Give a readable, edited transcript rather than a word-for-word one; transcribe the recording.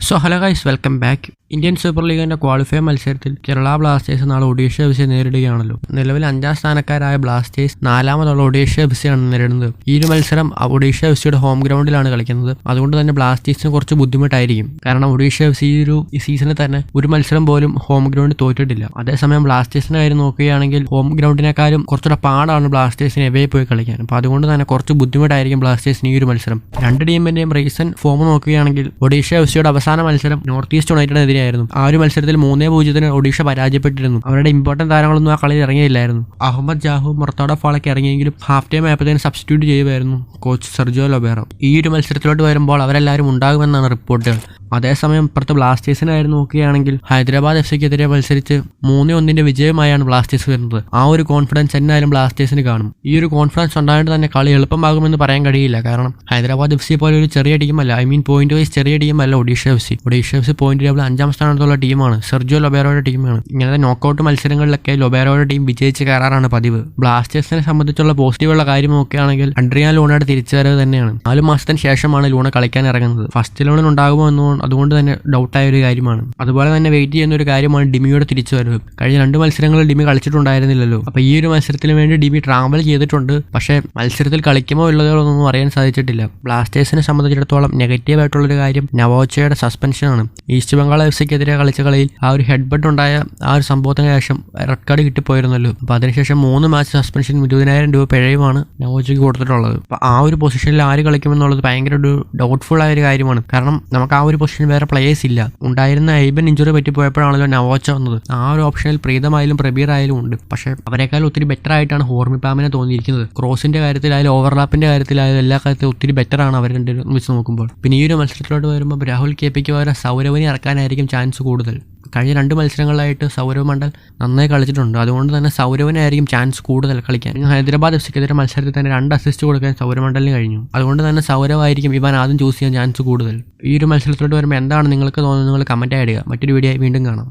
Hello guys, welcome back. Indian super ലീഗിന്റെ qualifier മത്സരത്തിൽ Kerala Blasters നാളെ ഒഡീഷ എഫ് സിയെ നേരിടുകയാണല്ലോ. നിലവിൽ 5ാം സ്ഥാനക്കാരായ ബ്ലാസ്റ്റേഴ്സ് 4ാമതുള്ള ഒഡീഷ എഫ് സിയാണ് നേരിടുന്നത്. ഈ ഒരു മത്സരം ഒഡീഷ എഫ് സിയുടെ ഹോം ഗ്രൗണ്ടിലാണ് കളിക്കുന്നത്. അതുകൊണ്ട് തന്നെ ബ്ലാസ്റ്റേഴ്സിന് കുറച്ച് ബുദ്ധിമുട്ടായിരിക്കും. കാരണം ഒഡീഷ എഫ് സി ഈ സീസണിൽ തന്നെ ഒരു മത്സരം പോലും ഹോം ഗ്രൗണ്ടിൽ തോറ്റിട്ടില്ല. അതേസമയം ബ്ലാസ്റ്റേഴ്സിന്റെ കാര്യം നോക്കുകയാണെങ്കിൽ ഹോം ഗ്രൗണ്ടിനേക്കാളും കുറച്ചുകൂടെ പാടാണ് ബ്ലാസ്റ്റേഴ്സിന് എവേ പോയി കളിക്കാൻ. അപ്പോൾ അതുകൊണ്ട് തന്നെ കുറച്ച് ബുദ്ധിമുട്ടായിരിക്കും ബ്ലാസ്റ്റേഴ്സിന് ഈ ഒരു മത്സരം. രണ്ട് ടീമിന്റെയും റീസെന്റ് ഫോം നോക്കുകയാണെങ്കിൽ ഒഡീഷ എഫ് സിയുടെ അവസാന മത്സരം നോർത്ത് ഈസ്റ്റ് യുണൈറ്റഡിനെതിരെയായിരുന്നു. ആ ഒരു മത്സരത്തിൽ 3-0 ഒഡീഷ പരാജയപ്പെട്ടിരുന്നു. അവരുടെ ഇമ്പോർട്ടന്റ് താരങ്ങളൊന്നും ആ കളിയിൽ ഇറങ്ങിയില്ലായിരുന്നു. അഹമ്മദ് ജാഹു, മൊർത്താഡോ ഫാളൊക്കെ ഇറങ്ങിയെങ്കിലും ഹാഫ് ടൈം ആയപ്പോഴത്തേനും സബ്സ്റ്റിറ്റ്യൂട്ട് ചെയ്യുമായിരുന്നു കോച്ച് സെർജിയോ ലൊബേറോ. ഈ ഒരു മത്സരത്തിലോട്ട് വരുമ്പോൾ അവരെല്ലാവരും ഉണ്ടാകുമെന്നാണ് റിപ്പോർട്ടുകൾ. അതേസമയം ഇപ്പുറത്ത് ബ്ലാസ്റ്റേഴ്സിനായിരുന്നു നോക്കുകയാണെങ്കിൽ ഹൈദരാബാദ് എഫ് സിക്കെതിരെ മത്സരിച്ച് 3-1 വിജയമായാണ് ബ്ലാസ്റ്റേഴ്സ് വരുന്നത്. ആ ഒരു കോൺഫിഡൻസ് എന്നാലും ബ്ലാസ്റ്റേഴ്സിന് കാണും. ഈ ഒരു കോൺഫിഡൻസ് ഉണ്ടായിട്ട് തന്നെ കളി എളുപ്പമാകുമെന്ന് പറയാൻ കഴിയില്ല. കാരണം ഹൈദരാബാദ് എഫ് സി പോലെ ഒരു ചെറിയ ടീമല്ല, പോയിന്റ് വൈസ് ചെറിയ ടീമല്ല Odisha F C. Odisha F C point table 5ാം സ്ഥാനത്തുള്ള ടീമാണ്. സെർജിയോ ലൊബേറോയുടെ ടീമാണ്. ഇങ്ങനത്തെ നോക്കൌട്ട് മത്സരങ്ങളിലൊക്കെ ലൊബേറോയുടെ ടീം വിജയിച്ച് കയറാറാണ് പതിവ്. ബ്ലാസ്റ്റേഴ്സിനെ സംബന്ധിച്ചുള്ള പോസിറ്റീവുള്ള കാര്യം നോക്കുകയാണെങ്കിൽ അഡ്രിയാൻ ലൂണയുടെ തിരിച്ചുവരവ് തന്നെയാണ്. 4 മാസത്തിന് ശേഷമാണ് ലൂണ കളിക്കാൻ ഇറങ്ങുന്നത്. ഫസ്റ്റ് 11 ഉണ്ടാകുമോ അതുകൊണ്ട് തന്നെ ഡൗട്ടായ ഒരു കാര്യമാണ്. അതുപോലെ തന്നെ വെയിറ്റ് ചെയ്യുന്ന ഒരു കാര്യമാണ് ഡിമിയുടെ തിരിച്ചുവരവ്. കഴിഞ്ഞ 2 മത്സരങ്ങളിൽ ഡിമി കളിച്ചിട്ടുണ്ടായിരുന്നില്ലല്ലോ. അപ്പൊ ഈ ഒരു മത്സരത്തിന് വേണ്ടി ഡിമി ട്രാവൽ ചെയ്തിട്ടുണ്ട്. പക്ഷേ മത്സരത്തിൽ കളിക്കുമോ ഉള്ളതൊന്നും അറിയാൻ സാധിച്ചിട്ടില്ല. ബ്ലാസ്റ്റേഴ്സിനെ സംബന്ധിച്ചിടത്തോളം നെഗറ്റീവ് ആയിട്ടുള്ളൊരു കാര്യം നവോച്ചയുടെ സസ്പെൻഷനാണ്. ഈസ്റ്റ് ബംഗാൾ എഫ് സിക്കെതിരെ കളിച്ച കളിയിൽ ആ ഒരു ഹെഡ് ബട്ട് ഉണ്ടായ ആ ഒരു സംഭവത്തിന് ശേഷം റെഡ് കാർഡ് കിട്ടിപ്പോയിരുന്നല്ലോ. അപ്പൊ അതിനുശേഷം 3 മാച്ച് സസ്പെൻഷൻ 20,000 രൂപ പിഴയുമാണ് നവോച്ചയ്ക്ക് കൊടുത്തിട്ടുള്ളത്. അപ്പൊ ആ ഒരു പൊസിഷനിൽ ആര് കളിക്കുമെന്നുള്ളത് ഭയങ്കര ഒരു ഡൗട്ട്ഫുൾ ആയ ഒരു കാര്യമാണ്. കാരണം നമുക്ക് ആ ഒരു പൊസിഷൻ വേറെ പ്ലേയേഴ്സ് ഇല്ല. ഉണ്ടായിരുന്ന ഐബൻ ഇഞ്ചുറി പറ്റിപ്പോയപ്പോഴാണല്ലോ നവോച്ച വന്നത്. ആ ഒരു ഓപ്ഷനിൽ പ്രീതമായാലും പ്രബീർ ആയാലും ഉണ്ട്. പക്ഷേ അവരെക്കാൾ ഒത്തിരി ബെറ്റർ ആയിട്ടാണ് ഹോർമിപ്പാമിനെ തോന്നിയിരിക്കുന്നത്. ക്രോസിന്റെ കാര്യത്തിലായാലും ഓവർലാപ്പിന്റെ കാര്യത്തിലായാലും എല്ലാ കാര്യത്തിലും ഒത്തിരി ബെറ്റർ ആണ് അവർ രണ്ടുപേരും വെച്ച് നോക്കുമ്പോൾ. പിന്നെ ഈ ഒരു മത്സരത്തിലോട്ട് വരുമ്പോൾ രാഹുൽ കെപിക്ക് പകരം സൗരവിനെ ഇറക്കാനായിരിക്കും ചാൻസ് കൂടുതൽ. കഴിഞ്ഞ 2 മത്സരങ്ങളിലായിട്ട് സൗരവ് മണ്ഡൽ നന്നായി കളിച്ചിട്ടുണ്ട്. അതുകൊണ്ട് തന്നെ സൗരവിനായിരിക്കും ചാൻസ് കൂടുതൽ കളിക്കാൻ. ഹൈദരാബാദ് എഫ് സിക്കെതിരെ മത്സരത്തിൽ തന്നെ 2 അസിസ്റ്റ് കൊടുക്കാൻ സൗരവ് മണ്ഡലിന് കഴിഞ്ഞു. അതുകൊണ്ട് തന്നെ സൗരവായിരിക്കും ഇവൻ ആദ്യം ചൂസ് ചെയ്യാൻ ചാൻസ് കൂടുതൽ. ഈ ഒരു മത്സരത്തിലോട്ട് വരുമ്പോൾ എന്താണ് നിങ്ങൾക്ക് തോന്നുന്നത്? നിങ്ങൾ കമന്റ് ഇടുക. മറ്റൊരു വീഡിയോ വീണ്ടും കാണാം.